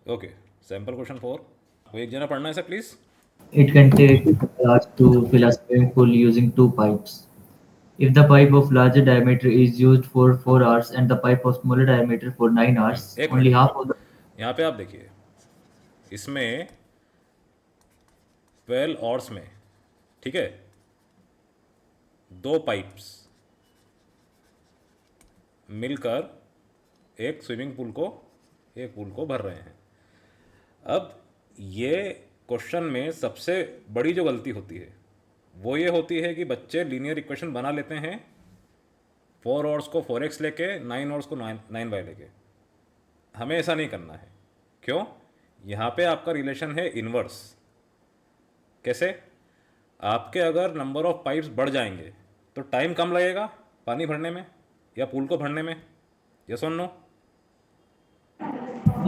Okay, sample question 4। कोई एक जना पढ़ना है sir please. It can take hours to fill a swimming pool using two pipes. If the pipe of larger diameter is used for 4 hours and the pipe of smaller diameter for 9 hours, एक minute only एक half minute, of the यहाँ पे आप देखिए, इसमें 12 hours में, ठीक है, दो पाइप्स मिलकर एक स्विमिंग पूल को, एक पूल को भर रहे हैं। अब ये क्वेश्चन में सबसे बड़ी जो गलती होती है वो ये होती है कि बच्चे लीनियर इक्वेशन बना लेते हैं 4 आवर्स को 4x लेके, 9 आवर्स को 9y लेके। हमें ऐसा नहीं करना है। क्यों? यहाँ पे आपका रिलेशन है इनवर्स। कैसे? आपके अगर नंबर ऑफ पाइप्स बढ़ जाएंगे तो टाइम कम लगेगा पानी भरने में या पूल को भरने में। यस और नो?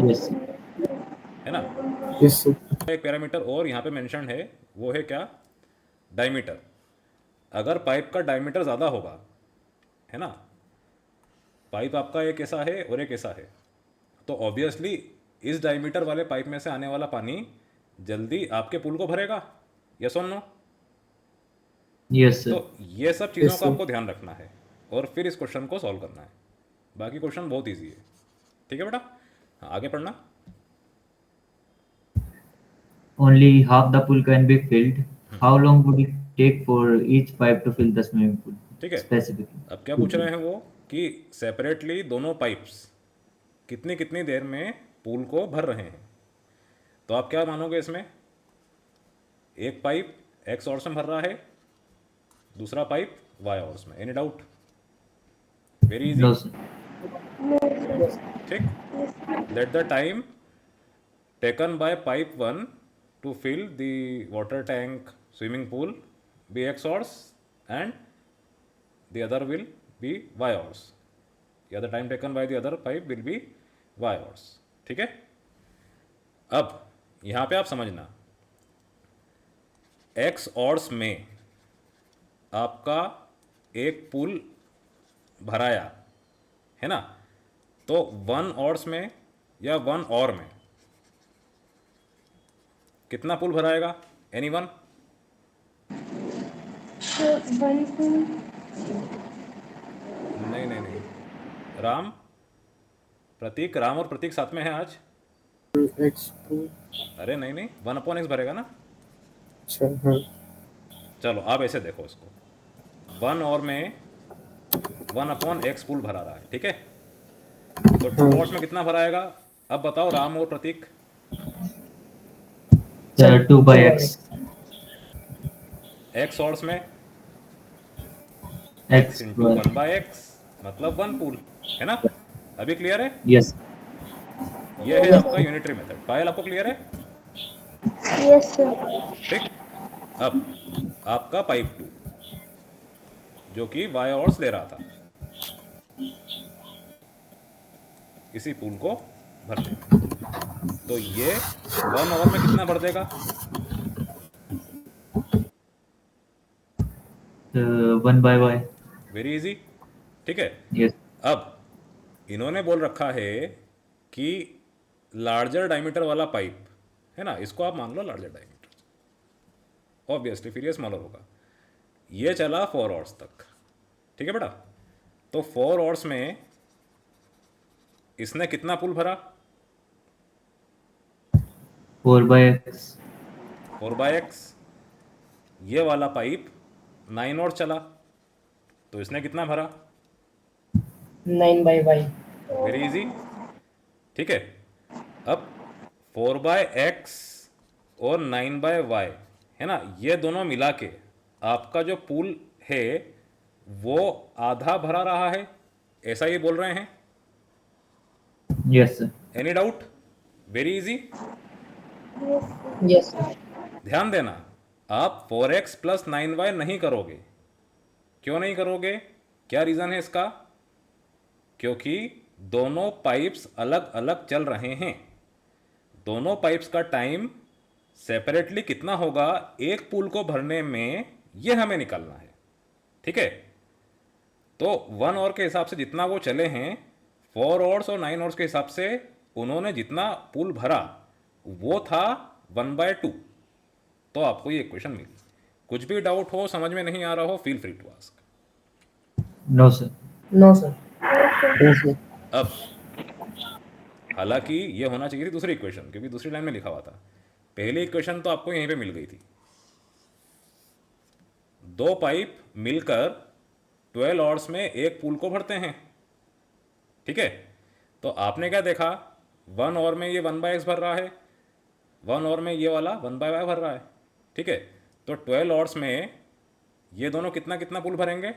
yes, है ना? Yes, sir. एक पैरामीटर और यहाँ पे मेंशन है, वो है क्या? डायमीटर। अगर पाइप का डायमीटर ज़्यादा होगा, है ना, पाइप आपका एक ऐसा है और एक ऐसा है, तो ऑब्वियसली इस डायमीटर वाले पाइप में से आने वाला पानी जल्दी आपके पुल को भरेगा। यस और नो? yes, तो sir. ये सब चीज़ों Yes, का sir. आपको ध्यान रखना है और फिर इस क्वेश्चन को सॉल्व करना है। बाकी क्वेश्चन बहुत ईजी है। ठीक है बेटा, हाँ, आगे पढ़ना। Only half the pool can be filled. How long would it take for each pipe to fill the swimming pool? ठीक है, Specifically. अब क्या पूछ रहे हैं वो कि सेपरेटली दोनों पाइप्स कितनी कितनी देर में पूल को भर रहे हैं। तो आप क्या मानोगे इसमें? एक पाइप एक्स आवर्स में भर रहा है, दूसरा पाइप वाई आवर्स में। Any doubt? Very easy. No, sir. ठीक, let the time taken by pipe 1 to fill the water tank swimming pool be x hours and the other will be y hours, या the time taken by the other pipe will be y hours. ठीक है, अब यहाँ पे आप समझना, x hours में आपका एक पूल भराया, है ना, तो 1 आवर्स में या 1 आवर में कितना पूल भराएगा? Any one? वन टू नहीं नहीं नहीं, राम, प्रतीक, राम और प्रतीक साथ में है आज। X2. अरे नहीं नहीं, 1/x भरेगा ना। अच्छा, हाँ. चलो आप ऐसे देखो इसको, 1 आवर में 1/x पूल भरा रहा है, ठीक है, तो 2 आवर्स में कितना भराएगा? अब बताओ राम और प्रतीक। 2 by x. एक्स आवर्स में x X into by 1/x, मतलब 1 पूल, है ना। अभी क्लियर है? yes, ये है आपका यूनिटरी मेथड। पायल आपको क्लियर है? Yes sir. ठीक, अब आपका पाइप 2 जो कि वाई आवर्स ले रहा था इसी पूल को भरने में, तो ये 1 आवर में कितना भर देगा? 1 by y. Very easy. ठीक है, Yes, अब इन्होंने बोल रखा है कि लार्जर डायमीटर वाला पाइप, है ना, इसको आप मान लो लार्जर डायमीटर, ऑब्वियसली फिर ये स्मॉलर होगा। ये चला 4 आवर्स तक, ठीक है बेटा। तो 4 आवर्स में इसने कितना पूल भरा? 4 by x. 4/x। ये वाला पाइप 9 आवर्स चला, तो इसने कितना भरा? 9/y। Very easy. ठीक है, अब 4/x और 9/y, है ना, ये दोनों मिला के आपका जो पूल है वो आधा भरा रहा है, ऐसा ही बोल रहे हैं। Yes, sir. Any doubt? Very easy. Yes sir. ध्यान देना, आप 4x प्लस 9y नहीं करोगे। क्यों नहीं करोगे? क्या रीज़न है इसका? क्योंकि दोनों पाइप्स अलग अलग चल रहे हैं। दोनों पाइप्स का टाइम सेपरेटली कितना होगा एक पूल को भरने में, यह हमें निकालना है। ठीक है, तो 1 आवर के हिसाब से जितना वो चले हैं, 4 आवर्स और 9 आवर्स के हिसाब से उन्होंने जितना पुल भरा वो था 1/2। तो आपको ये इक्वेशन मिली। कुछ भी डाउट हो, समझ में नहीं आ रहा हो, feel free to ask. No sir. No sir. Yes, sir. अब हालांकि ये होना चाहिए थी दूसरी इक्वेशन, क्योंकि दूसरी लाइन में लिखा हुआ था। पहली इक्वेशन तो आपको यहीं पे मिल गई थी। दो पाइप मिलकर 12 आवर्स में एक पूल को भरते हैं, ठीक है। तो आपने क्या देखा, 1 आवर में ये 1/x भर रहा है, 1 आवर में ये वाला 1/y भर रहा है, ठीक है। तो 12 आवर्स में ये दोनों कितना कितना पूल भरेंगे?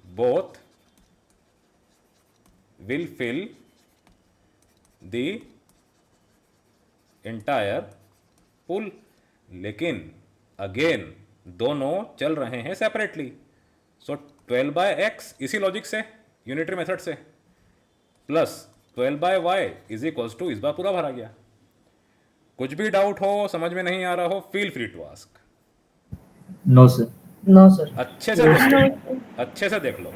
Both will fill the entire pool. लेकिन अगेन दोनों चल रहे हैं सेपरेटली। सो 12/x इसी लॉजिक से, यूनिटरी मेथड से, plus 12/y is equals to, इस बार पूरा भरा गया। कुछ भी डाउट हो, समझ में नहीं आ रहा हो, feel free to ask. No sir. No sir. अच्छे से देख लो, अच्छे से देख लो।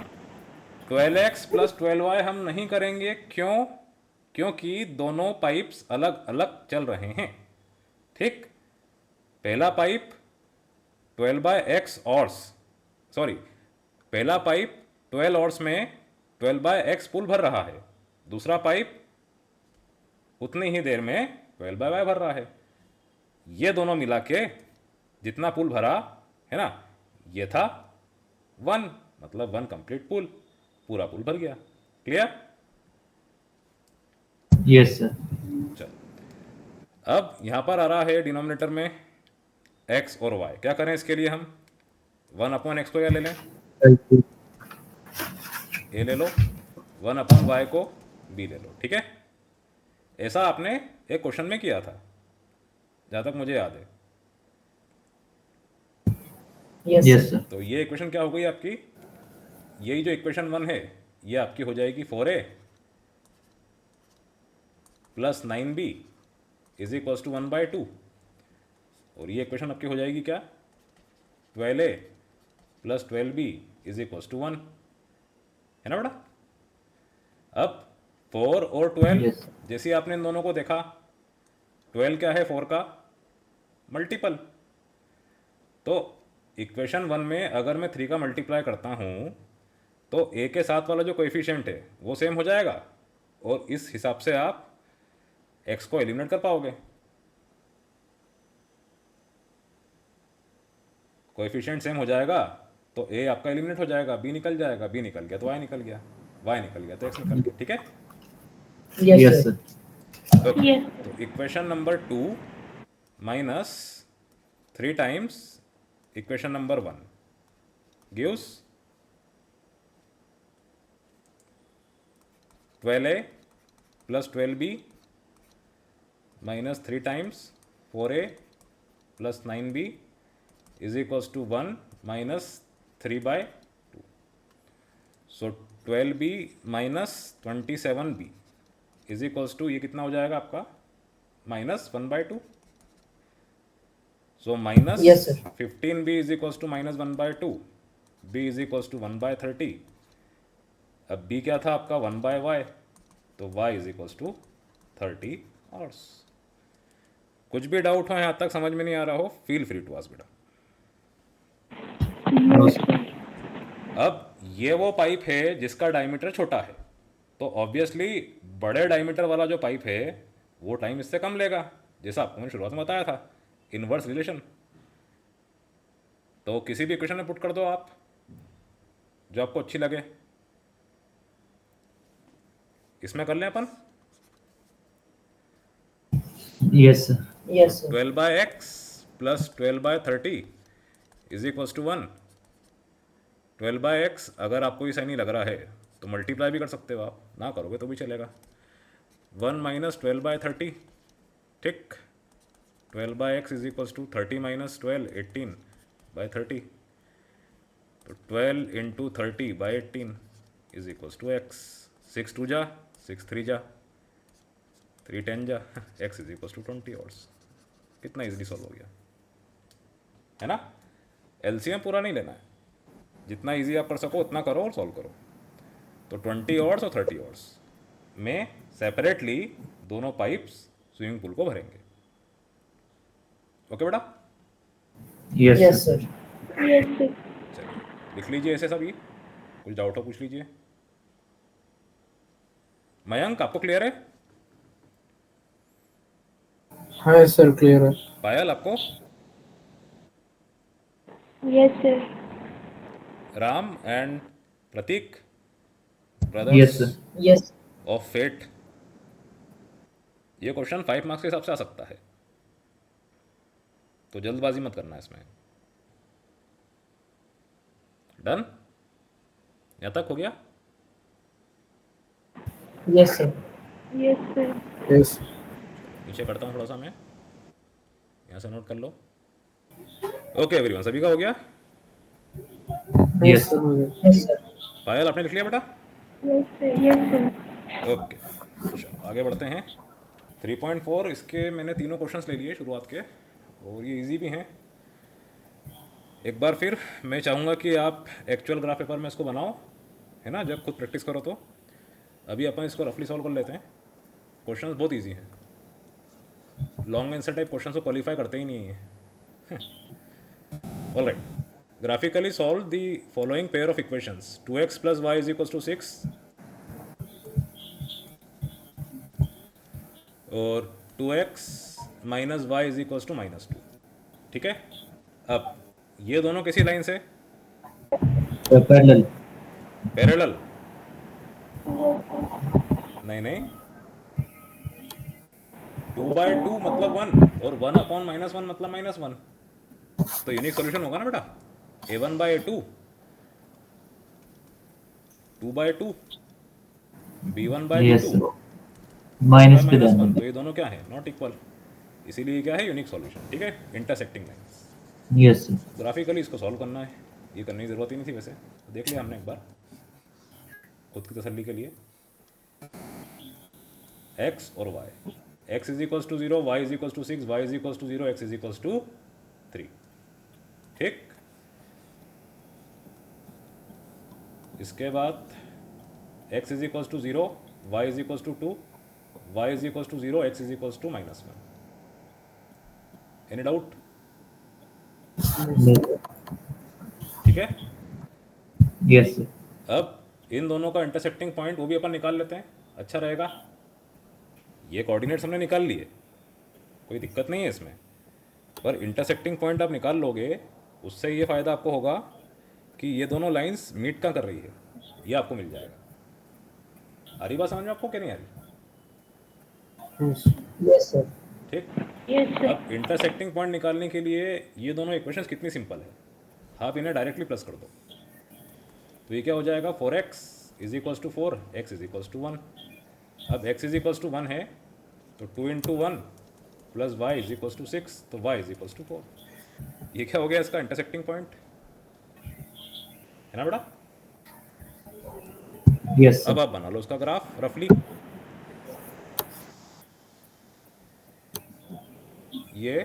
12x प्लस 12y हम नहीं करेंगे, क्यों? क्योंकि दोनों पाइप्स अलग अलग चल रहे हैं, ठीक। पहला पाइप 12/x आवर्स, सॉरी, पहला पाइप 12 आवर्स में 12/x पुल भर रहा है, दूसरा पाइप उतनी ही देर में 12/y भर रहा है। ये दोनों मिला के जितना पुल भरा है ना, ये था 1, मतलब 1 कंप्लीट पुल, पूरा पुल भर गया। क्लियर? Yes sir. चलो, अब यहां पर आ रहा है डिनोमिनेटर में x और y। क्या करें इसके लिए? हम 1/x को या ले लें, a ले लो, 1/y को b ले लो, ठीक है। ऐसा आपने एक क्वेश्चन में किया था, जहां तक मुझे याद है। Yes yes sir. सर। तो ये इक्वेशन क्या हो गई आपकी? यही जो इक्वेशन 1 है, ये आपकी हो जाएगी 4a plus 9b is equals to 1/2। और ये इक्वेशन आपकी हो जाएगी क्या? 12a plus 12b is equals to 1, है ना बेटा? अब 4 और 12, Yes. जैसे आपने इन दोनों को देखा, 12 क्या है? 4 का मल्टीपल। तो इक्वेशन 1 में अगर मैं 3 का मल्टीप्लाई करता हूं तो a के साथ वाला जो कोएफिशिएंट है वो सेम हो जाएगा, और इस हिसाब से आप x को एलिमिनेट कर पाओगे। कोएफिशिएंट सेम हो जाएगा तो a आपका एलिमिनेट हो जाएगा, b निकल जाएगा, b निकल गया तो y निकल गया, y निकल गया तो x निकल गया, ठीक है। Yes Yes sir. sir. तो, Yes. तो equation number 2 minus 3 times equation number 1 gives 12a plus 12b minus 3 times 4a plus 9b is equals to 1 minus 3/2। So 12b minus 27b is equals to, ये कितना हो जाएगा आपका? Minus 1/2। So minus Yes, sir. 15b is equals to minus 1/2, b is equals to 1/30। अब b क्या था आपका? 1/y, तो y is equals to 30 hours. कुछ भी डाउट हो, यहाँ तक समझ में नहीं आ रहा हो, फील फ्री टू आस्क बेटा। No sir. अब ये वो पाइप है जिसका डायमीटर छोटा है, तो ऑब्वियसली बड़े डायमीटर वाला जो पाइप है वो टाइम इससे कम लेगा, जैसा आपको मैंने शुरुआत में बताया था, इनवर्स रिलेशन। तो किसी भी इक्वेशन में पुट कर दो आप, जो आपको अच्छी लगे। इसमें कर लें अपन Yes sir. Yes sir. 12/x plus 12/30 is equals to 1। 12/x अगर आपको ये सही नहीं लग रहा है तो मल्टीप्लाई भी कर सकते हो आप, ना करोगे तो भी चलेगा। 1 माइनस 12/30, ठीक। 12/x is equals to 30 minus 12, 18/30। तो 12 into 30/18 is equals to x। 6 2 जा, 6 3 जा, 3 10 जा, x is equals to 20 hours. कितना इजीली सॉल्व हो गया, है ना। एलसीएम पूरा नहीं लेना है, जितना इजी आप कर सको उतना करो और सॉल्व करो। तो 20 ऑर्स और 30 ऑर्स में सेपरेटली दोनों पाइप्स स्विमिंग पूल को भरेंगे। ओके बेटा, Yes, Yes, sir. sir. Yes, sir. चलिए लिख लीजिए ऐसे सब। ये कुछ डाउट हो पूछ लीजिए। मयंक आपको क्लियर है? हाँ सर क्लियर है। पायल आपको? Yes, sir. Ram and Prateek, Yes, brothers sir. Yes. ऑफ फेट, ये क्वेश्चन 5 मार्क्स के हिसाब से आ सकता है, तो जल्दबाजी मत करना इसमें। डन? यहाँ तक हो गया? Yes, sir. Yes, sir. Yes नीचे करता हूँ थोड़ा सा मैं, यहाँ से नोट कर लो। ओके एवरीवन, सभी का हो गया? Yes. सर हो गया। Yes, sir. पायल आपने लिख लिया बेटा? Yes, sir. Yes, sir. Okay चलो आगे बढ़ते हैं। 3.4 इसके मैंने तीनों क्वेश्चंस ले लिए शुरुआत के, और ये इजी भी हैं। एक बार फिर मैं चाहूँगा कि आप एक्चुअल ग्राफ पेपर में इसको बनाओ, है ना, जब खुद प्रैक्टिस करो। तो अभी अपन इसको रफली सॉल्व कर लेते हैं। क्वेश्चंस बहुत इजी हैं, लॉन्ग आंसर टाइप क्वेश्चंस को क्वालिफाई करते ही नहीं है। Alright, graphically solve the following pair of equations. 2x plus y is equal to 6 और 2x minus y is equal to -2। ठीक है, अब ये दोनों किसी लाइन से Parallel. पैरेलल? नहीं नहीं, 2/2 मतलब 1 और 1/-1 मतलब -1, तो यूनिक सॉल्यूशन होगा ना बेटा। a1/a2 2/2 b1/b2 Yes, sir. Minus पे ध्यान -1, देंगे. तो ये दोनों क्या है? नॉट इक्वल, इसीलिए क्या है? Unique solution. ठीक है, intersecting lines. Yes, sir. Graphically इसको सॉल्व करना है, ये करने की ज़रूरत ही नहीं थी वैसे, तो देख लिया हमने एक बार खुद की तसल्ली के लिए। x और y, x is equals to 0, y is equals to 6, y is equals to 0, x is equals to 3। ठीक, इसके बाद x is equals to 0, y is equals to 2, y is equals to 0, x is equals to -1। Any doubt? ठीक है, Yes, sir. अब इन दोनों का intersecting point वो भी अपन निकाल लेते हैं, अच्छा रहेगा। ये कोऑर्डिनेट्स हमने निकाल लिए, कोई दिक्कत नहीं है इसमें, पर इंटरसेक्टिंग पॉइंट आप निकाल लोगे, उससे ये फ़ायदा आपको होगा कि ये दोनों लाइंस मीट कहाँ कर रही है, ये आपको मिल जाएगा। आ रही बात समझ में आपको कि नहीं आ रही? Yes Yes, sir. ठीक, Yes, sir. अब इंटरसेक्टिंग पॉइंट निकालने के लिए ये दोनों इक्वेशंस कितनी सिंपल है, आप इन्हें डायरेक्टली प्लस कर दो, तो ये क्या हो जाएगा? 4x is equals to 4, x is equals to 1। अब x इज इक्वल्स टू 1 है, तो 2 into 1 plus y is equals to 6, तो y इज इक्वल्स टू 4। ये क्या हो गया? इसका इंटरसेक्टिंग पॉइंट है ना बेटा। Yes, sir. अब आप बना लो उसका ग्राफ रफली। ये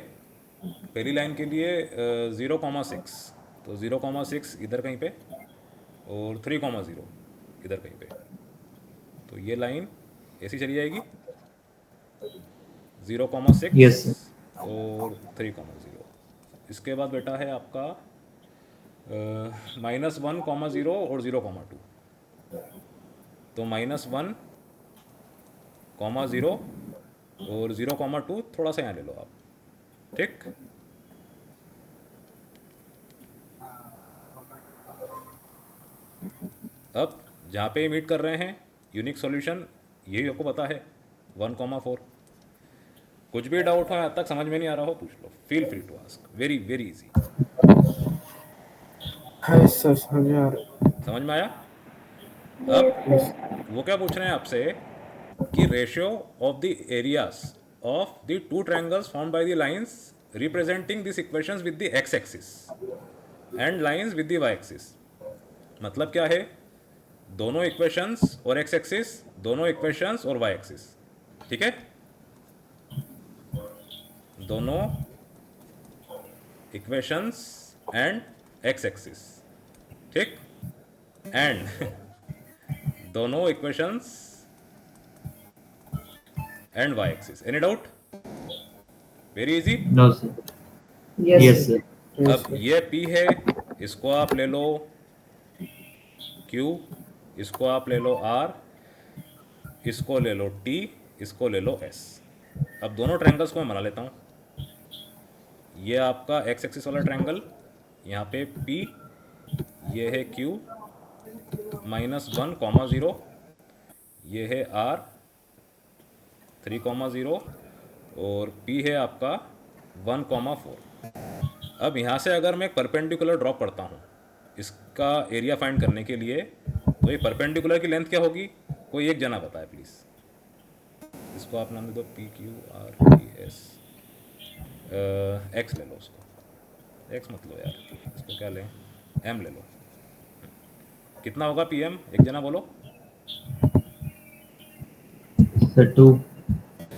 पहली लाइन के लिए 0,6, तो 0,6 इधर कहीं पे और 3,0 इधर कहीं पे, तो ये लाइन ऐसी चली जाएगी 0,6 Yes, sir. और 3,0। इसके बाद बेटा है आपका -1,0 और 0,2, तो -1,0 और 0,2 थोड़ा सा यहाँ ले लो आप। ठीक, अब जहाँ पे मीट कर रहे हैं यूनिक सॉल्यूशन यही आपको पता है 1,4। कुछ भी डाउट हो, यहाँ तक समझ में नहीं आ रहा हो, पूछ लो, feel free to ask, very very easy. हाँ सर समझ आ रहा समझ में आया? अब वो क्या पूछ रहे हैं आपसे कि ratio of the areas of the two triangles formed by the lines representing this equations with the x axis and lines with the y axis. मतलब क्या है? दोनों इक्वेशंस और एक्स एक्सिस, दोनों इक्वेशंस और वाई एक्सिस। ठीक है, दोनों इक्वेशंस एंड एक्स एक्सिस। ठीक, एंड दोनों equations and y axis. Any doubt? Very easy. No, sir. Yes, Yes, sir. sir. अब ये P है, इसको आप ले लो Q, इसको आप ले लो R, इसको ले लो T, इसको ले लो S। अब दोनों ट्रायंगल्स को मैं बना लेता हूँ। ये आपका एक्स एक्सिस वाला ट्रायंगल, यहाँ पे P, ये है Q -1, 0, ये है R 3, 0 और P है आपका 1, 4। अब यहाँ से अगर मैं एक परपेंडिकुलर ड्रॉप करता हूँ इसका एरिया फाइंड करने के लिए, तो ये परपेंडिकुलर की लेंथ क्या होगी? कोई एक जना बताए प्लीज़। इसको आप नाम दे दो P Q R E S. X ले लो उसको, एक्स मत लो यार, इसको क्या लें, एम ले लो। कितना होगा पी एम? एक जना बोलो। Sir, 2.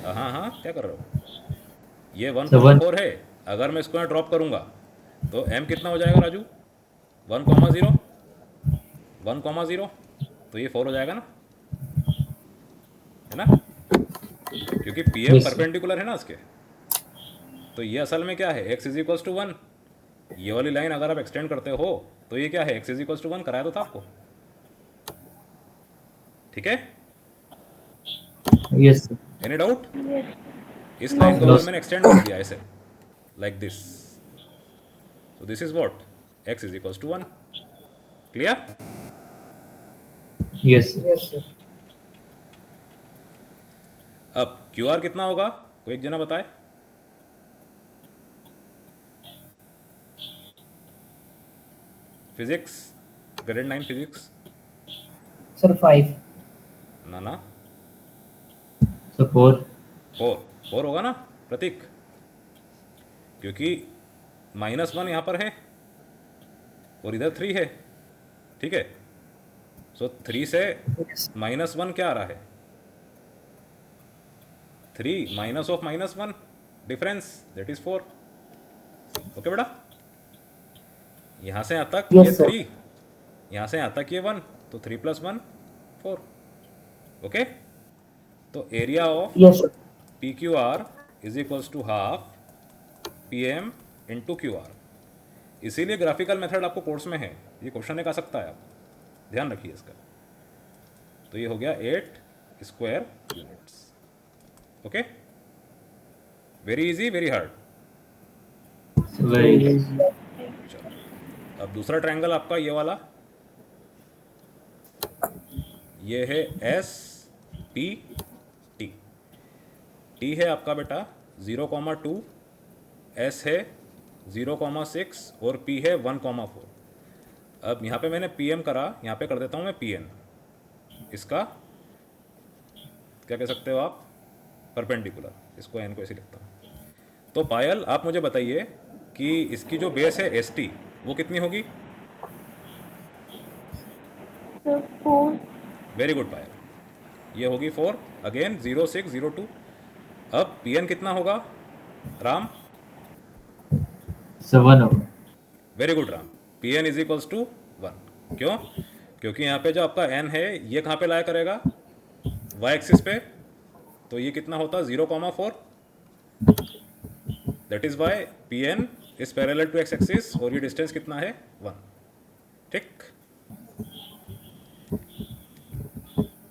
हाँ हाँ, क्या कर रहे हो? ये 1, So 1. 4 है। अगर मैं इसको यहाँ ड्रॉप करूँगा तो m कितना हो जाएगा राजू? 1, 0, 1, 0, तो ये 4 हो जाएगा ना, है ना? क्योंकि pm Yes, sir. परपेंडिकुलर है ना इसके। तो ये असल में क्या है? x is equals to 1। ये वाली लाइन अगर आप एक्सटेंड करते हो तो ये क्या है? x इज इक्वल्स टू 1 कराया तो था आपको, ठीक है? Yes, sir. Any doubt? Yes. इस लाइन को No, अगर sir. मैंने एक्सटेंड कर दिया ऐसे, like this, so this is what? x is equals to 1. Clear? Yes, sir. Yes, sir. अब QR कितना होगा? कोई एक जना बताए। Physics, grade 9 physics. Sir, 5. ना ना, So 4. 4 होगा ना प्रतीक, क्योंकि -1 यहाँ पर है और इधर 3 है, ठीक है? सो 3 से Yes. -1 क्या आ रहा है? 3 minus of -1 difference, that is 4। Okay बेटा, यहाँ से यहाँ तक Yes, ये sir. 3, यहाँ से यहाँ तक ये 1, तो 3 + 1 4। ओके, तो area of Yes, sir. P Q R is equals to half P M into Q R. इसीलिए ग्राफिकल मेथड आपको कोर्स में है, ये क्वेश्चन एक आ सकता है, आप ध्यान रखिए इसका। तो ये हो गया 8 square units. Okay, very easy, very hard. So very easy. चलो, अब दूसरा ट्रायंगल आपका ये वाला, ये है एस पी टी। टी है आपका बेटा 0,2, एस है 0,6 और पी है 1,4। अब यहाँ पे मैंने पी एम करा, यहाँ पे कर देता हूँ मैं पी एन। इसका क्या कह सकते हो आप? परपेंडिकुलर। इसको एन को ऐसे लिखता हूँ। तो पायल, आप मुझे बताइए कि इसकी जो बेस है एस टी, वो कितनी होगी? So 4. वेरी गुड पायल, ये होगी 4। अगेन 0, 6, 0, 2। अब पी एन कितना होगा राम? So 1 होगा. Very good Ram, P N is equals to 1। क्यों? क्योंकि यहाँ पे जो आपका एन है ये कहाँ पे लाया करेगा? वाई एक्सिस पे। तो ये कितना होता? 0,4। That is why P N is parallel to x axis और ये डिस्टेंस कितना है? 1। ठीक,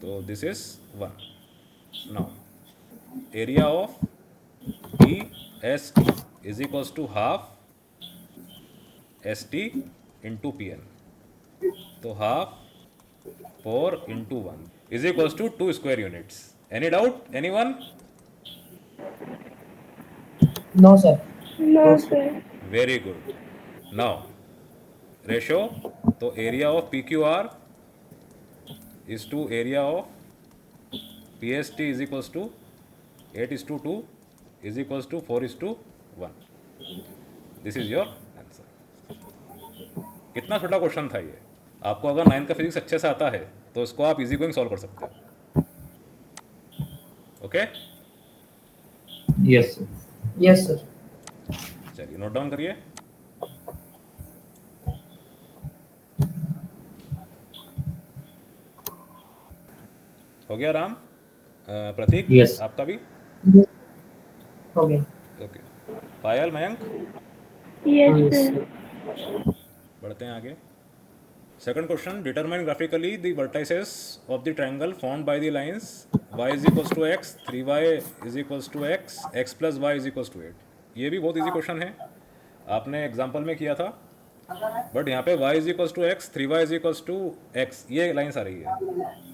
तो this is 1। Now area of P S T is equals to half S T into P N. तो half 4 into 1 is equals to 2 square units. Any doubt? Any one? No, sir. No, sir. Very good. Now ratio, तो area of P Q R is to area of P S T is equals to 8:2 is equals to 4:1। This is your answer. कितना छोटा question था ये। आपको अगर 9th का physics अच्छे से आता है तो इसको आप इजी गोइंग सॉल्व कर सकते हो। Okay, Yes, sir. Yes, sir. चलिए नोट डाउन करिए। हो गया राम? प्रतीक Yes. आपका भी? Yes. Okay. Okay. Payal, Mayank, Yes, Yes, sir. sir. बढ़ते हैं आगे। Second question, determine graphically the vertices of the triangle formed by the lines y is equals to x, 3y is equals to x, x plus y is equals to 8। ये भी बहुत easy question है, आपने example में किया था, but यहाँ पे y is equals to x, 3y is equals to x, ये लाइन्स आ रही है,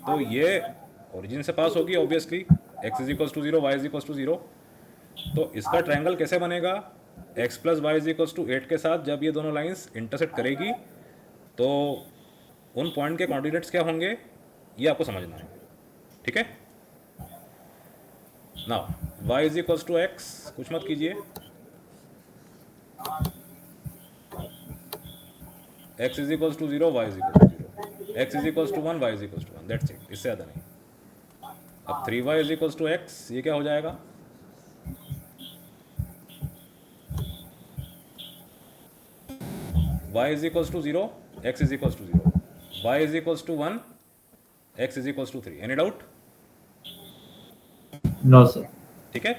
तो ये ओरिजिन से पास होगी obviously, x is equals to 0, y is equals to 0। तो इसका ट्रायंगल कैसे बनेगा? x plus y is equals to 8 के साथ जब ये दोनों लाइंस इंटरसेक्ट करेगी तो उन पॉइंट के कोऑर्डिनेट्स क्या होंगे, ये आपको समझना है, ठीक है। Now y is equals to x, कुछ मत कीजिए, x is equals to 0, y is equals to 0, x is equals to 1, y is equals to 1, that's it, इससे ज़्यादा नहीं। अब 3y is equals to x, ये क्या हो जाएगा? y is equals to 0, x is equals to 0, y is equals to 1, x is equals to 3। Any doubt? No, sir. ठीक है,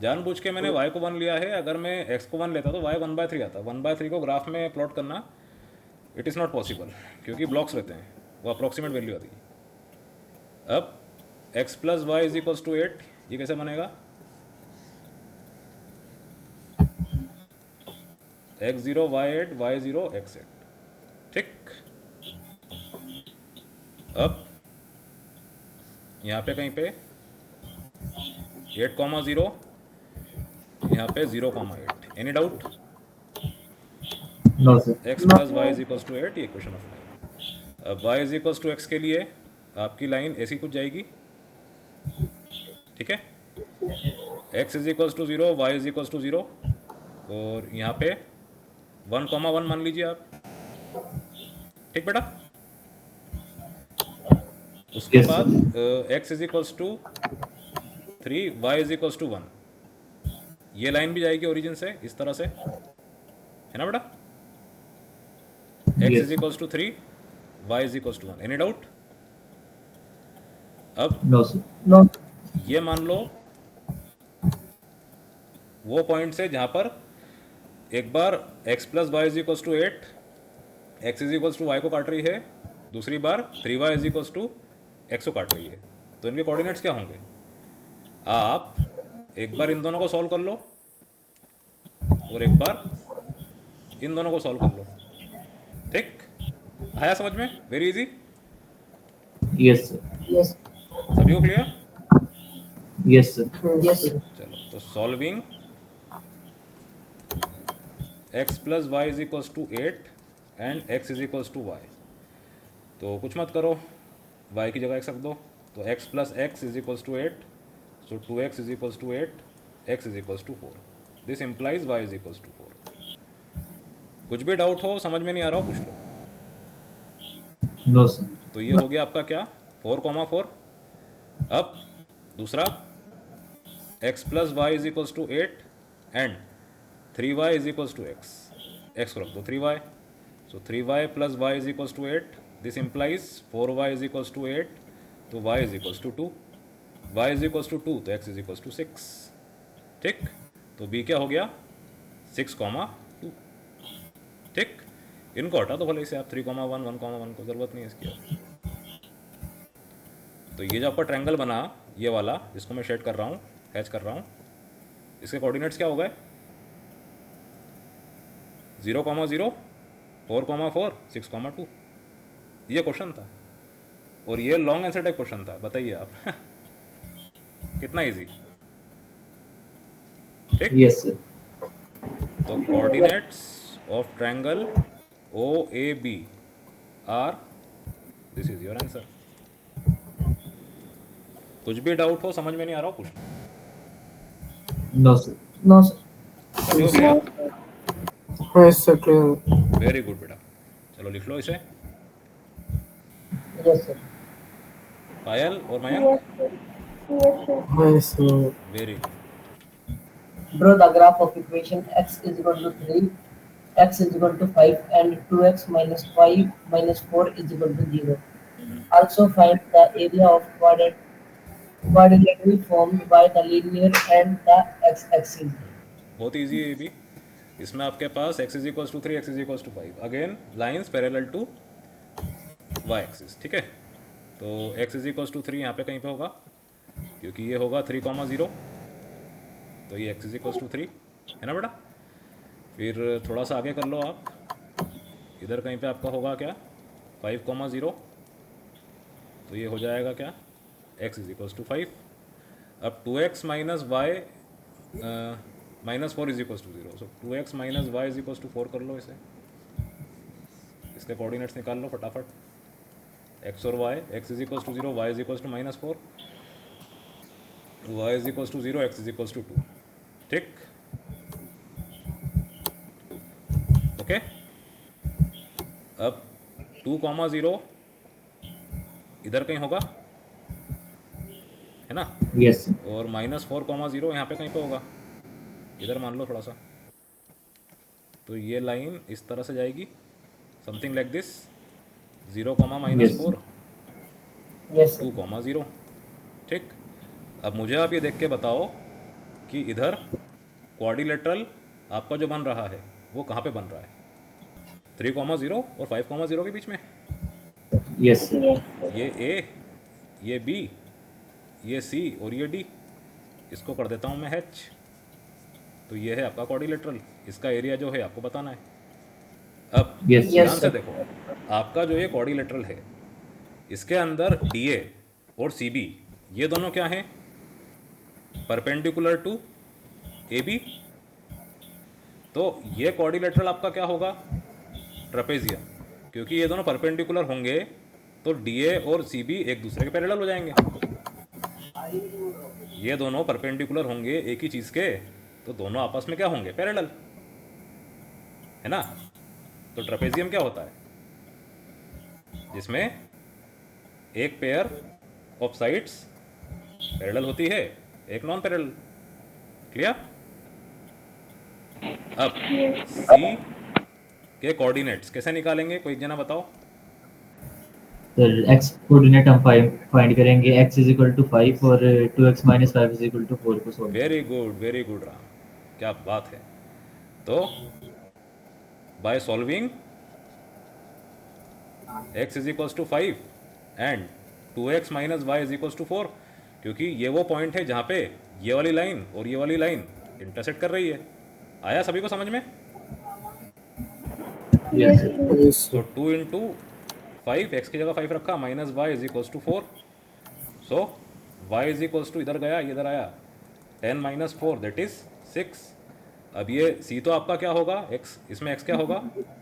जानबूझ के मैंने y को 1 लिया है, अगर मैं x को 1 लेता तो y 1/3 आता। 1/3 को ग्राफ में प्लॉट करना इट इज़ नॉट पॉसिबल, क्योंकि ब्लॉक्स रहते हैं, वो अप्रॉक्सीमेट वैल्यू आती है। अब x plus y is equals to 8, ये कैसे बनेगा? x0 y8 y0 x8, ठीक। अब यहाँ पे कहीं पे 8,0, यहाँ पे 0,8। Any doubt? No, sir. x plus y is equals to 8, ये क्वेश्चन ऑफ लाइन। अब y is equals to x के लिए आपकी लाइन ऐसी कुछ जाएगी, ठीक है। x is equals to 0, y is equals to 0, और यहाँ पे 1,1 मान लीजिए आप, ठीक बेटा। उसके Yes, बाद x is equals to 3, y is equals to 1, ये लाइन भी जाएगी ओरिजिन से इस तरह से, है ना बेटा। x Yes. Is equals to 3, y is equals to 1। Any doubt? अब No, sir. No. ये मान लो वो पॉइंट से जहाँ पर एक बार x plus y is equals to 8, x is equals to y को काट रही है, दूसरी बार 3y is equals to x को काट रही है, तो इनके कोऑर्डिनेट्स क्या होंगे? आप एक बार इन दोनों को सॉल्व कर लो और एक बार इन दोनों को सॉल्व कर लो, ठीक। आया समझ में? Very easy, Yes, sir. Yes. सभी को clear? Yes, sir. Yes, sir. चलो, तो solving x plus y is equals to 8 and x is equals to y, तो कुछ मत करो, y की जगह x रख दो, तो x plus x is equals to 8, so 2x is equals to 8, x is equals to 4, this implies y is equals to 4। कुछ भी डाउट हो, समझ में नहीं आ रहा हो, पूछ लो। No, sir. तो ये हो गया आपका क्या, 4,4। अब दूसरा x plus y is equals to 8 and 3y is equals to x को रख दो 3y, so 3y plus y is equals to 8, this implies 4y is equals to 8, तो y is equals to 2, y is equals to 2, तो x is equals to 6, ठीक। तो b क्या हो गया, 6,2, ठीक। इनको हटा दो भले से आप, 3,1 1,1 को ज़रूरत नहीं है इसकी। तो ये जो आपका ट्रायंगल बना, ये वाला जिसको मैं शेड कर रहा हूँ, हैच कर रहा हूँ, इसके कोऑर्डिनेट्स क्या हो गए? 0,0, 4,4, 6,2, ये क्वेश्चन था, और ये लॉन्ग आंसर टाइप क्वेश्चन था। बताइए आप कितना इजी, ठीक। Yes, sir. तो coordinates of triangle O A B are, this is your answer. कुछ भी डाउट हो, समझ में नहीं आ रहा हो, पूछ No, sir. No, sir. लो। Yes, sir. Clear. Very good बेटा, चलो लिख लो इसे। Yes, sir. पायल और Mayank, Yes, sir. Yes, sir. Very good. Draw the graph of equation x is equal to 3, x is equal to 5, and 2x minus 5 minus 4 is equal to 0. Also find the area of quadrant quadrilateral formed by the linear and the x-axis. बहुत easy है ये भी। इसमें आपके पास x is equals to 3, x is equals to 5, again lines parallel to y axis, ठीक है। तो x इज इक्वल्स टू 3 यहाँ पे कहीं पे होगा, क्योंकि ये होगा 3,0, तो ये x इज इक्वल्स टू 3 है ना बेटा। फिर थोड़ा सा आगे कर लो आप, इधर कहीं पे आपका होगा क्या 5,0, तो ये हो जाएगा क्या x इज इक्वल्स टू 5। अब 2x minus y minus 4 is equals to 0, so 2x minus y is equals to 4 कर लो इसे, इसके कोऑर्डिनेट्स निकाल लो फटाफट, x और y, x is equals to 0, y is equals to minus 4, y is equals to 0, x is equals to 2, ठीक, okay. अब 2,0 इधर कहीं होगा है ना, Yes. और -4,0 यहाँ पे कहीं पे होगा, इधर मान लो थोड़ा सा। तो ये लाइन इस तरह से जाएगी, something like this, 0, Yes. -4, Yes, sir. 2,0, ठीक। अब मुझे आप ये देख के बताओ कि इधर क्वाड्रिलेटरल आपका जो बन रहा है वो कहाँ पे बन रहा है, 3,0 और 5,0 के बीच में। Yes, sir. Yes. ये A, ये B, ये C और ये D, इसको कर देता हूँ मैं H। तो ये है आपका क्वाड्रिलेटरल, इसका एरिया जो है आपको बताना है। अब Yes. ध्यान Yes, से sir. देखो, आपका जो ये क्वाड्रिलेटरल है इसके अंदर DA और CB ये दोनों क्या हैं, परपेंडिकुलर टू AB। तो ये क्वाड्रिलेटरल आपका क्या होगा, ट्रेपेजियम, क्योंकि ये दोनों परपेंडिकुलर होंगे तो DA और CB एक दूसरे के पैरेलल हो जाएंगे। ये दोनों परपेंडिकुलर होंगे एक ही चीज़ के, तो दोनों आपस में क्या होंगे, पैरेलल, है ना। तो ट्रेपेजियम क्या होता है, जिसमें एक पेयर ऑफ साइड्स पैरेलल होती है, एक नॉन पैरेलल, क्लियर। अब C के कोऑर्डिनेट्स कैसे निकालेंगे, कोई एक जना बताओ। सर x कोऑर्डिनेट हम फाइंड करेंगे, x इज इक्वल टू 5 और 2x minus 5 is equal to 4 को सॉल्व। वेरी गुड राम, क्या बात है। तो by solving x is equals to 5 and 2x minus y is equals to 4, क्योंकि ये वो पॉइंट है जहाँ पे ये वाली लाइन और ये वाली लाइन इंटरसेक्ट कर रही है। आया सभी को समझ में। Yes, sir. Yes, तो sir. 2 इंटू 5, एक्स की जगह 5 रखा, minus y is equals to 4, so y is equals to इधर गया, इधर आया 10 माइनस 4 दैट इज 6। अब ये सी तो आपका क्या होगा, एक्स, इसमें एक्स क्या होगा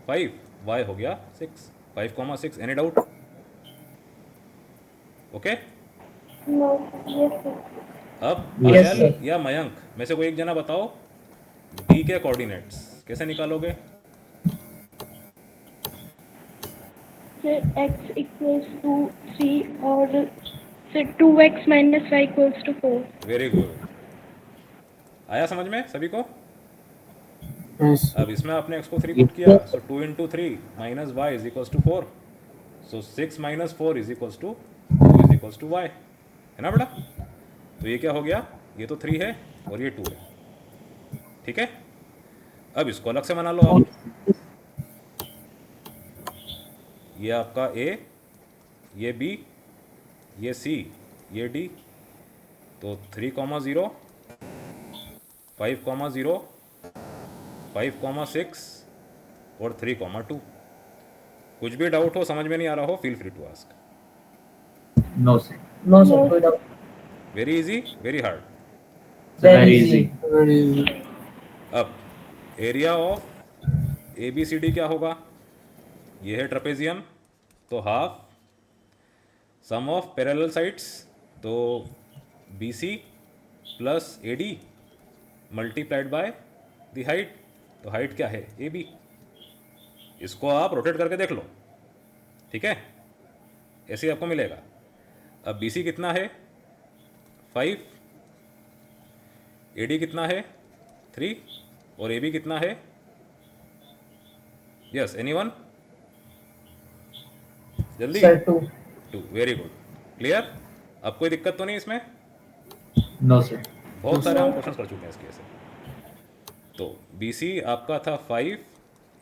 5, वाई हो गया 6, 5,6। Any doubt, okay. No. Yes, sir. अब Yes, पायल sir. या मयंक में से कोई एक जना बताओ, डी के कोऑर्डिनेट्स कैसे निकालोगे। Sir, x equals to 3 और sir 2x minus y equals to 4. Very good, आया समझ में सभी को। Yes, sir. अब इसमें आपने x को 3 पुट किया, so 2 into 3 minus y is equals to 4, so 6 minus 4 is equals to 2 is equals to y, है ना बेटा। तो ये क्या हो गया, ये तो 3 है और ये 2 है, ठीक है। अब इसको अलग से बना लो आप, ये आपका A, ये B, ये C, ये D, तो 3,0, 5,0, 5,6 और 3,2। कुछ भी डाउट हो, समझ में नहीं आ रहा हो, feel free to ask. No, sir. No, sir. कोई doubt. Very easy, very hard. Very easy. Very easy. अब एरिया ऑफ ABCD क्या होगा, ये है ट्रेपेजियम, तो half sum of parallel sides, तो BC plus AD multiplied by the height, तो height क्या है AB। इसको आप रोटेट करके देख लो, ठीक है, ऐसे ही आपको मिलेगा। अब BC कितना है 5, AD कितना है 3 और AB कितना है, यस एनीवन, जल्दी। Sir, 2. 2, very good, clear. अब कोई दिक्कत तो नहीं इसमें। No sir. बहुत सारे हम क्वेश्चन कर चुके हैं इसके ऐसे। तो बी सी आपका था 5,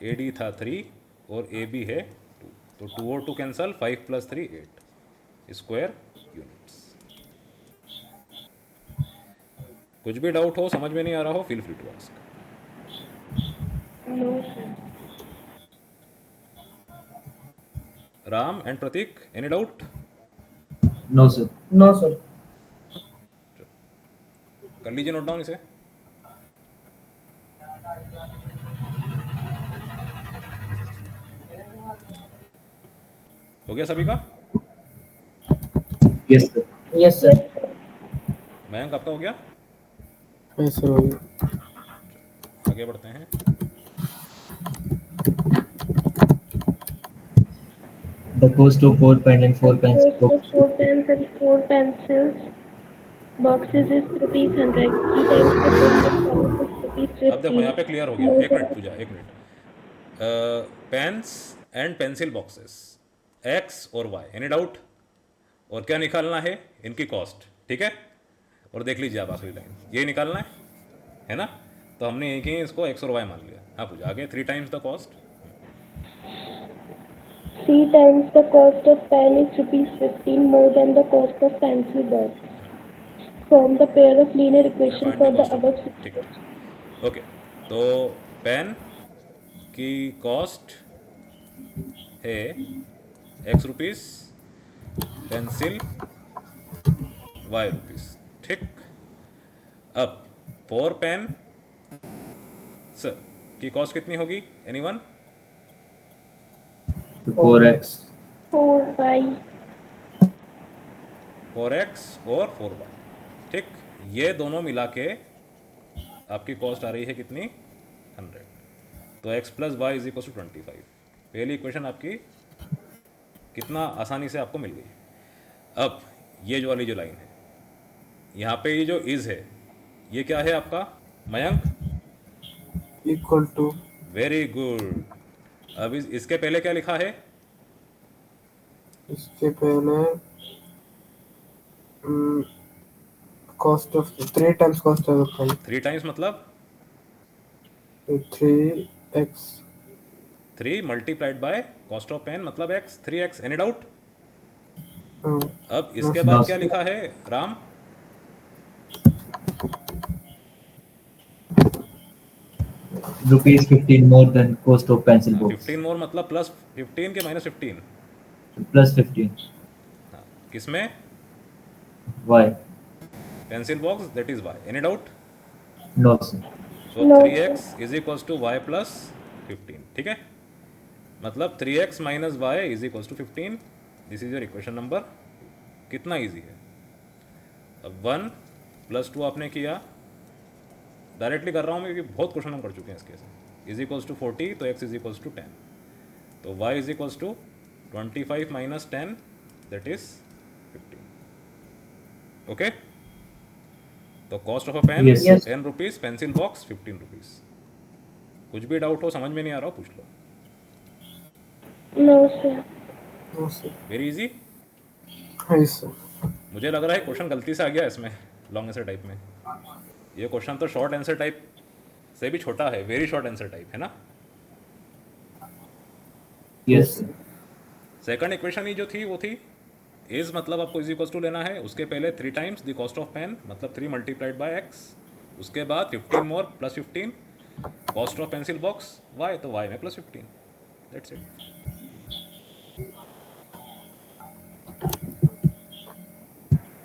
ए डी था 3 और ए बी है 2। तो 2 और 2 कैंसल, 5 + 3 8 स्क्वायर यूनिट्स। कुछ भी डाउट हो, समझ में नहीं आ रहा हो, feel free to ask. No, sir. Ram and Prateek, any doubt? No sir. No, sir. कर लीजिए नोट डाउन इसे। हो गया सभी का? Yes sir. Yes, sir. Mayank आपका हो गया? Yes, sir. हो गया. आगे बढ़ते हैं। The cost of 4 pen and 4 pencil Cost of box. 4 pens and 4 pencils boxes is rupees 100. 3 times the cost of 5 is rupees अब देखो यहाँ 50. पे क्लियर हो गया। More एक than मिनट पूजा, एक minute. Pens and pencil boxes, x और y, any doubt? और क्या निकालना है? इनकी कॉस्ट, ठीक है? और देख लीजिए आप आखिरी लाइन, ये निकालना है ना? तो हमने एक ही इसको एक्स और वाई मान लिया। हाँ पूजा, आगे 3 times the cost. 3 times the cost of pen is rupees 15 more than the cost of pencil box. Form the pair of linear equation for the above ठीक situation. है, ओके। तो पेन की cost है x rupees, pencil y rupees, ठीक। अब 4 pen sir की cost कितनी होगी? एनीवन? 4x. 4y. 4x और 4y, ठीक। ये दोनों मिला के आपकी कॉस्ट आ रही है कितनी? 100। तो x + y = 25। पहली इक्वेशन आपकी कितना आसानी से आपको मिल गई। अब ये जो वाली जो लाइन है, यहाँ पे ये जो इज है, ये क्या है आपका Mayank? Equal to. Very good. अब इसके पहले क्या लिखा है? इसके पहले cost of 3 times cost of pen. 3 times मतलब 3x. 3 multiplied by cost of pen मतलब x, 3x, any doubt? uh, अब इसके No, बाद no, क्या sir. लिखा है Ram? Rupees 15 more than cost of pencil box. 15 मोर मतलब प्लस 15 के -15? Plus 15. हाँ, किसमें? Y. Pencil box, that is y, any doubt? No sir. So No, 3x = y + 15, ठीक है? मतलब 3x - y = 15। This is your equation number. कितना इजी है। अब 1 + 2 आपने किया, डायरेक्टली कर रहा हूँ मैं क्योंकि बहुत क्वेश्चन हम कर चुके हैं इसके से। = 40, तो x = 10, तो y = 25 - 10, दैट इज 15। ओके, तो cost of a pen Yes, yes. 10 rupees, pencil box 15 rupees. कुछ भी डाउट हो, समझ में नहीं आ रहा हो, पूछ लो। No, sir. No, sir. Very easy. Yes, sir. मुझे लग रहा है क्वेश्चन गलती से आ गया इसमें, लॉन्ग आंसर टाइप में। ये क्वेश्चन तो शॉर्ट आंसर टाइप से भी छोटा है, वेरी शॉर्ट आंसर टाइप है ना। Yes sir. सेकंड इक्वेशन ही जो थी वो थी इज मतलब आपको = लेना है, उसके पहले 3 times the cost of pen मतलब 3 मल्टीप्लाइड बाय x, उसके बाद 15 more plus 15 cost of pencil box y, तो y में +15, दैट्स इट।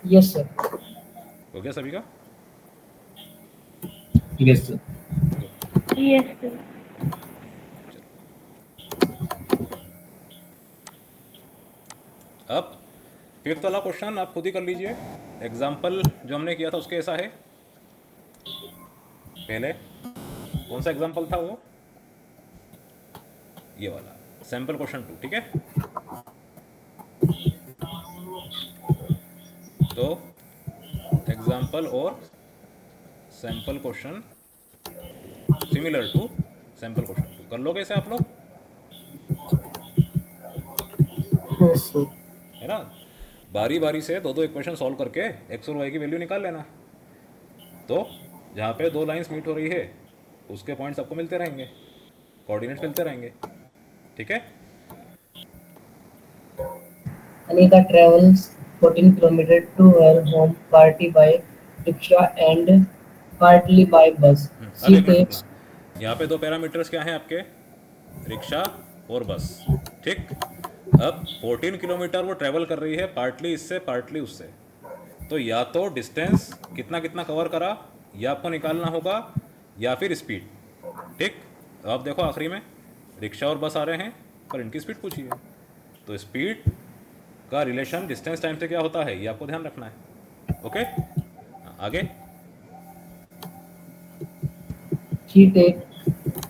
Yes, sir. हो गया सभी का? Yes sir. Yes, sir. अब फिफ्थ वाला क्वेश्चन आप खुद ही कर लीजिए। एग्जाम्पल जो हमने किया था उसके ऐसा है। पहले कौन सा एग्जाम्पल था वो? ये वाला सैम्पल क्वेश्चन 2, ठीक है? तो एग्जाम्पल और sample question similar to sample question 2 कर लोगे इसे आप लोग, Yes, sir. है ना? बारी बारी से दो इक्वेशन सॉल्व करके एक्स और वाई की वैल्यू निकाल लेना। तो जहाँ पे दो लाइंस मीट हो रही है उसके पॉइंट्स आपको मिलते रहेंगे, कोऑर्डिनेट्स मिलते रहेंगे, ठीक है। Anika travels 14 kilometers to her home partly by rickshaw and partly by bus. अब She एक मिनट रुकना, takes यहाँ पे दो पैरामीटर्स क्या हैं आपके, रिक्शा और बस, ठीक। अब 14 किलोमीटर वो ट्रैवल कर रही है, पार्टली इससे पार्टली उससे, तो या तो डिस्टेंस कितना कितना कवर करा ये आपको निकालना होगा, या फिर स्पीड, ठीक। अब आप देखो आखिरी में रिक्शा और बस आ रहे हैं पर इनकी स्पीड पूछी है, तो स्पीड का रिलेशन डिस्टेंस टाइम से क्या होता है ये आपको ध्यान रखना है, ओके। आगे, she takes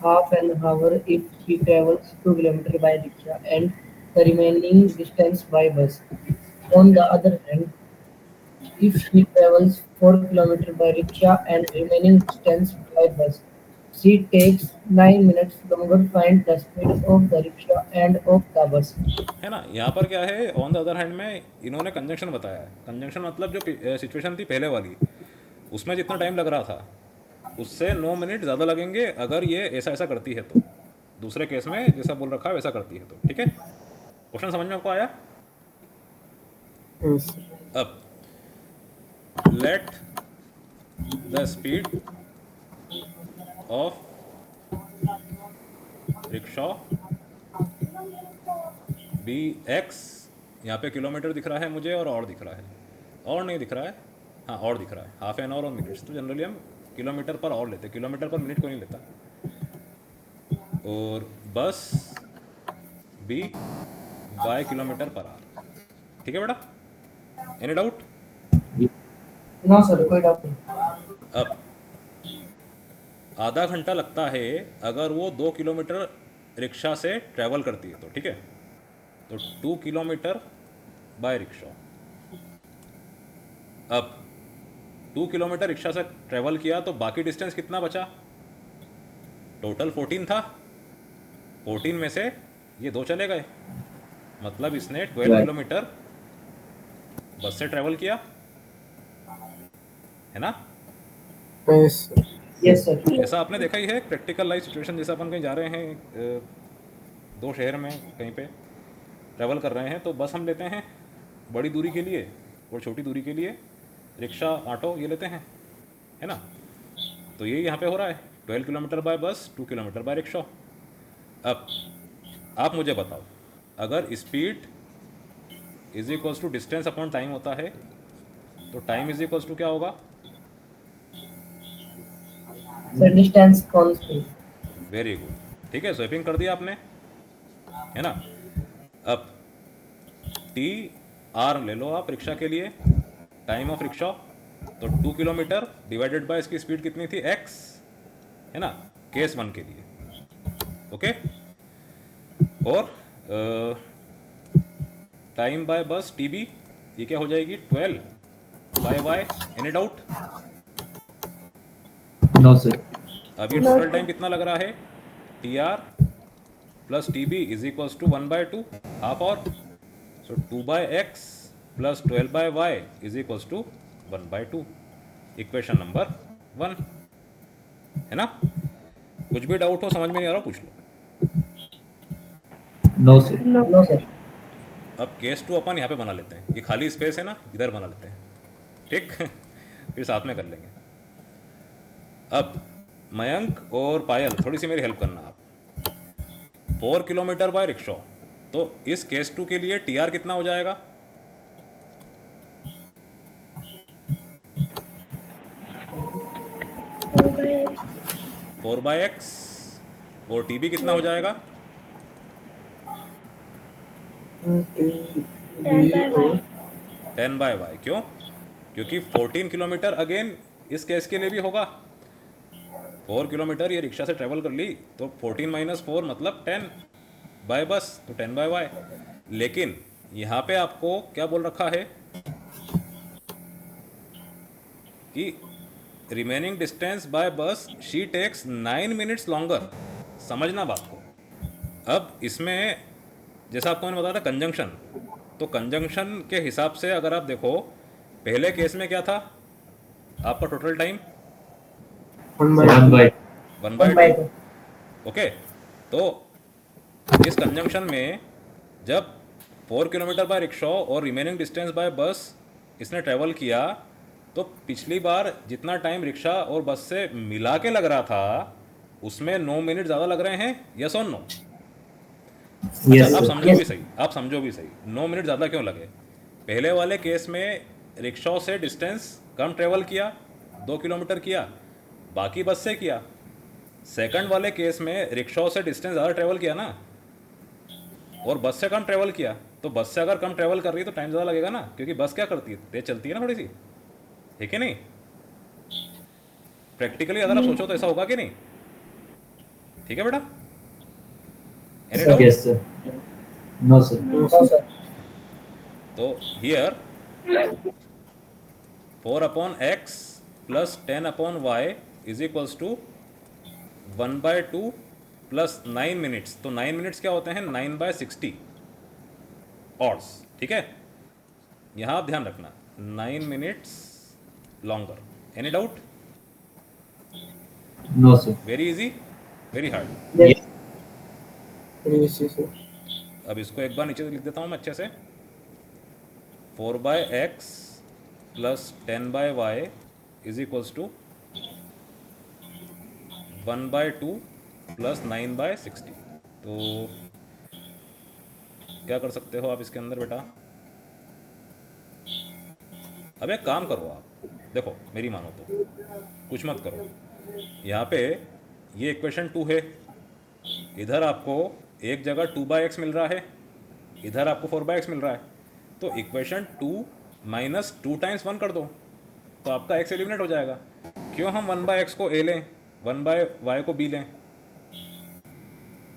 half an hour if she travels 2 kilometers by rickshaw and the remaining distance by bus. On the other hand, if she travels 4 kilometers by rickshaw and remaining distance by bus, she takes 9 minutes longer find the speed of the rickshaw and of the bus. है ना। यहाँ पर क्या है, on the other hand में इन्होंने conjunction बताया है। कंजंक्शन मतलब जो सिचुएशन थी पहले वाली, उसमें जितना टाइम लग रहा था उससे 9 मिनट ज़्यादा लगेंगे अगर ये ऐसा ऐसा करती है तो, दूसरे केस में जैसा बोल रखा है वैसा करती है तो, ठीक है। क्वेश्चन समझ में आपको आया। Yes. अब let the speed of rickshaw be x, यहाँ पे किलोमीटर दिख रहा है मुझे और दिख रहा है, और नहीं दिख रहा है, हाँ और दिख रहा है, हाफ एन आवर और मिनट्स, तो जनरली हम किलोमीटर पर और लेते हैं, किलोमीटर पर मिनट को नहीं लेता। और bus be y kilometre per hour, ठीक है बेटा, एनी डाउट। No sir, कोई doubt नहीं. अब आधा घंटा लगता है अगर वो 2 किलोमीटर रिक्शा से ट्रैवल करती है तो, ठीक है। तो 2 किलोमीटर बाय रिक्शा, अब 2 किलोमीटर रिक्शा से ट्रैवल किया तो बाकी डिस्टेंस कितना बचा, टोटल 14 था, 14 में से ये 2 चले गए, मतलब इसने 12 किलोमीटर बस से ट्रैवल किया, है ना। Yes. Yes sir. ऐसा आपने देखा ही है प्रैक्टिकल लाइफ सिचुएशन, जैसे अपन कहीं जा रहे हैं, 2 शहर में कहीं पे ट्रैवल कर रहे हैं, तो बस हम लेते हैं बड़ी दूरी के लिए और छोटी दूरी के लिए रिक्शा ऑटो ये लेते हैं, है ना। तो ये यहाँ पे हो रहा है 12 किलोमीटर बाय बस, 2 किलोमीटर बाय रिक्शा। अब आप मुझे बताओ, अगर speed is equals to distance upon time होता है तो टाइम इज इक्वल्स टू क्या होगा। Sir, distance upon speed. Very good, ठीक है, स्वैपिंग कर दिया आपने, है ना। अब टी आर ले लो आप रिक्शा के लिए, टाइम ऑफ रिक्शा, तो 2 किलोमीटर डिवाइडेड बाय इसकी स्पीड कितनी थी x, है ना, केस 1 के लिए, ओके। और time by bus t b, ये क्या हो जाएगी 12 by y, any doubt. No, sir. अभी टोटल टाइम कितना लग रहा है, t r plus t b is equals to 1/2 half और, so 2/x plus 12/y is equals to 1/2, equation number 1, है ना। कुछ भी डाउट हो, समझ में नहीं आ रहा, पूछ लो। No, sir. No sir. अब केस 2 अपन यहाँ पे बना लेते हैं, ये खाली स्पेस है ना, इधर बना लेते हैं, ठीक फिर साथ में कर लेंगे। अब मयंक और पायल थोड़ी सी मेरी हेल्प करना आप, 4 किलोमीटर बाय रिक्शा, तो इस केस 2 के लिए टी आर कितना हो जाएगा, फोर बाय एक्स, और टी बी कितना हो जाएगा, 10/y। क्यों, क्योंकि 14 किलोमीटर अगेन इस केस के लिए भी होगा, 4 किलोमीटर ये रिक्शा से ट्रैवल कर ली तो 14 - 4 मतलब 10 बाय बस, तो 10/y। लेकिन यहाँ पे आपको क्या बोल रखा है कि रिमेनिंग डिस्टेंस बाय बस शी टेक्स 9 मिनट्स लॉन्गर, समझना बात को। अब इसमें जैसा आपको मैंने बताया था कंजंक्शन, तो कंजंक्शन के हिसाब से अगर आप देखो, पहले केस में क्या था, आपका total time 1 1 by by 1 1 by by 2। 2. Okay, तो इस कंजंक्शन में जब 4 किलोमीटर बाय रिक्शा और रिमेनिंग डिस्टेंस बाय बस इसने ट्रैवल किया, तो पिछली बार जितना टाइम रिक्शा और बस से मिला के लग रहा था उसमें 9 मिनट ज़्यादा लग रहे हैं, यस और नो? अच्छा, yes आप sir. समझो भी सही, आप समझो भी सही, 9 मिनट ज़्यादा क्यों लगे? पहले वाले केस में रिक्शा से डिस्टेंस कम ट्रेवल किया, 2 किलोमीटर किया, बाकी बस से किया। सेकंड वाले केस में रिक्शा से डिस्टेंस ज़्यादा ट्रेवल किया ना, और बस से कम ट्रेवल किया, तो बस से अगर कम ट्रेवल कर रही है तो टाइम ज़्यादा लगेगा ना, क्योंकि बस क्या करती है, तेज चलती है ना थोड़ी सी, ठीक है नहीं? प्रैक्टिकली अगर आप सोचो तो ऐसा होगा कि नहीं? ठीक है बेटा, any doubt? Yes sir. No sir. No, sir. तो here 4 upon x plus 10 upon y is equals to 1 by 2 plus 9 minutes. तो 9 मिनट्स क्या होते हैं? 9 बाय 60 ऑड्स, ठीक है? यहाँ आप ध्यान रखना, 9 minutes longer. Any doubt? No sir. Very easy, very hard. Yes. yes, yes, sir. अब इसको एक बार नीचे लिख देता हूँ मैं अच्छे से। 4 by x plus 10 by y is equals to 1 by 2 plus 9 by 60। तो क्या कर सकते हो आप इसके अंदर बेटा? अब एक काम करो, आप देखो मेरी मानो तो, कुछ मत करो। यहाँ पे ये इक्वेशन 2 है, इधर आपको एक जगह 2 बाय एक्स मिल रहा है, इधर आपको 4 बाय एक्स मिल रहा है। तो इक्वेशन 2 माइनस 2 टाइम्स 1 कर दो, तो आपका एक्स एलिमिनेट हो जाएगा। क्यों हम 1 बाय एक्स को ए लें, 1 बाय वाई को बी लें?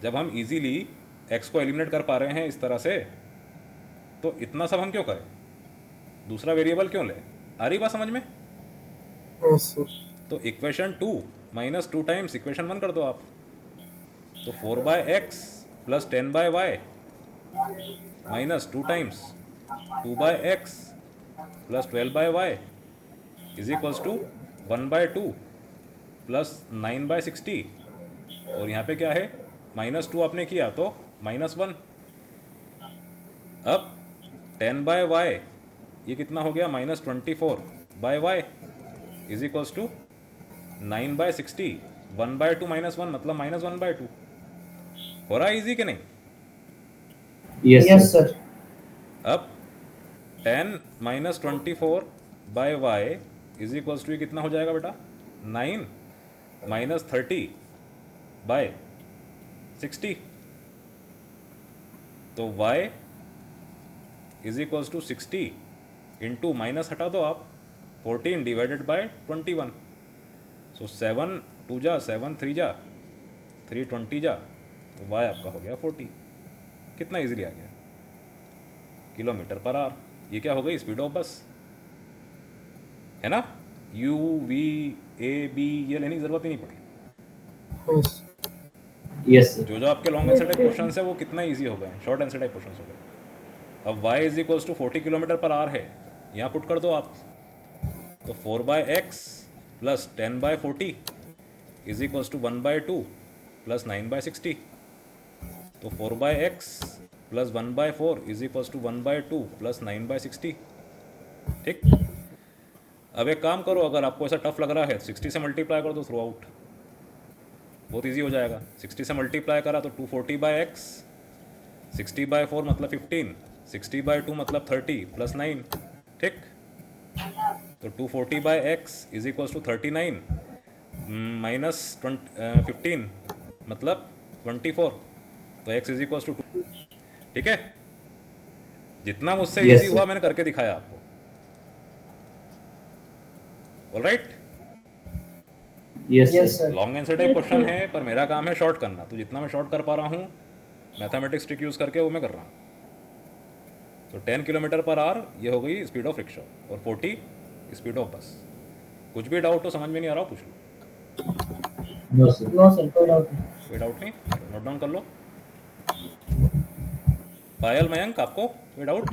जब हम इजीली एक्स को एलिमिनेट कर पा रहे हैं इस तरह से, तो इतना सब हम क्यों करें? दूसरा वेरिएबल क्यों लें? आ रही बात समझ में? Yes, sir. तो इक्वेशन 2 माइनस 2 टाइम्स इक्वेशन 1 कर दो आप। तो 4 by x plus 10 by y minus 2 times 2 by x plus 12 by y is equals to 1 by 2 plus 9 by 60। और यहाँ पे क्या है? माइनस 2 आपने किया तो माइनस 1। अब 10 बाय वाई ये कितना हो गया? Minus 24 by y is equals to 9 by 60। 1 by 2 minus 1 मतलब माइनस 1 बाय 2। हो रहा है इजी कि नहीं? Yes Yes, sir. sir. अब 10 minus 24 by y is equals to कितना हो जाएगा बेटा? 9 माइनस 30 बाय 60। तो y is equals to 60 into minus हटा दो आप, 14 डिवाइडेड बाय 21। सो 7 2 जा 7 3 जा 3 20 जा, तो y आपका हो गया 40। कितना इजीली आ गया? Kilometre per our. ये क्या हो गई? स्पीड ऑफ बस, है ना? u v a b ये लेने की ज़रूरत ही नहीं पड़ी। Yes. Yes sir. जो आपके लॉन्ग आंसर टाइप क्वेश्चन है वो कितना इजी हो गए, शॉर्ट आंसर टाइप क्वेश्चन हो गए। अब y is equals to 40 kilometre per hour है, यहाँ पुट कर दो आप। तो 4 by x plus 10 by 40 is equals to 1 by 2 plus 9 by 60। तो 4 by x plus 1 by 4 is equals to 1 by 2 plus 9 by 60। ठीक, अब एक काम करो, अगर आपको ऐसा टफ लग रहा है 60 से मल्टीप्लाई कर दो थ्रू आउट, बहुत इजी हो जाएगा। 60 से मल्टीप्लाई करा तो 240 बाय एक्स, 60 बाय 4 मतलब 15, 60 बाय 2 मतलब 30 प्लस 9। ठीक, तो 240 by x is equals to 39 minus 15 मतलब 24, तो एक्स इज इक्वल्स टू 2। ठीक है, जितना मुझसे Yes, इजी sir. हुआ मैंने करके दिखाया आपको। Alright, Yes Yes, sir. sir. Long answer type question है, पर मेरा काम है शॉर्ट करना, तो जितना मैं शॉर्ट कर पा रहा हूँ मैथमेटिक्स ट्रिक यूज़ करके वो मैं कर रहा हूँ। तो 10 किलोमीटर पर आवर ये हो गई स्पीड ऑफ रिक्शा, और 40 स्पीड ऑफ बस। कुछ भी डाउट हो, समझ में नहीं आ रहा हो, पूछ लो। No sir. No, sir. No doubt. कोई डाउट नहीं? नोट डाउन कर लो। पायल, मयंक, आपको कोई डाउट?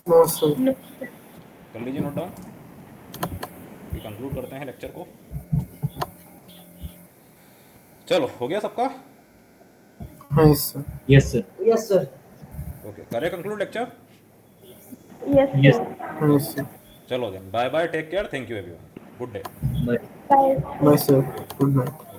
No, sir. No. कर लीजिए नोट डाउन। कंक्लूड करते हैं लेक्चर को। चलो हो गया सबका? हाँ yes sir. Yes, sir. Yes, sir. Okay, करें conclude lecture? Yes, Yes. sir. हाँ यस सर। चलो then, bye bye, take care, thank you everyone, good day. Bye. Bye. Bye sir, good night.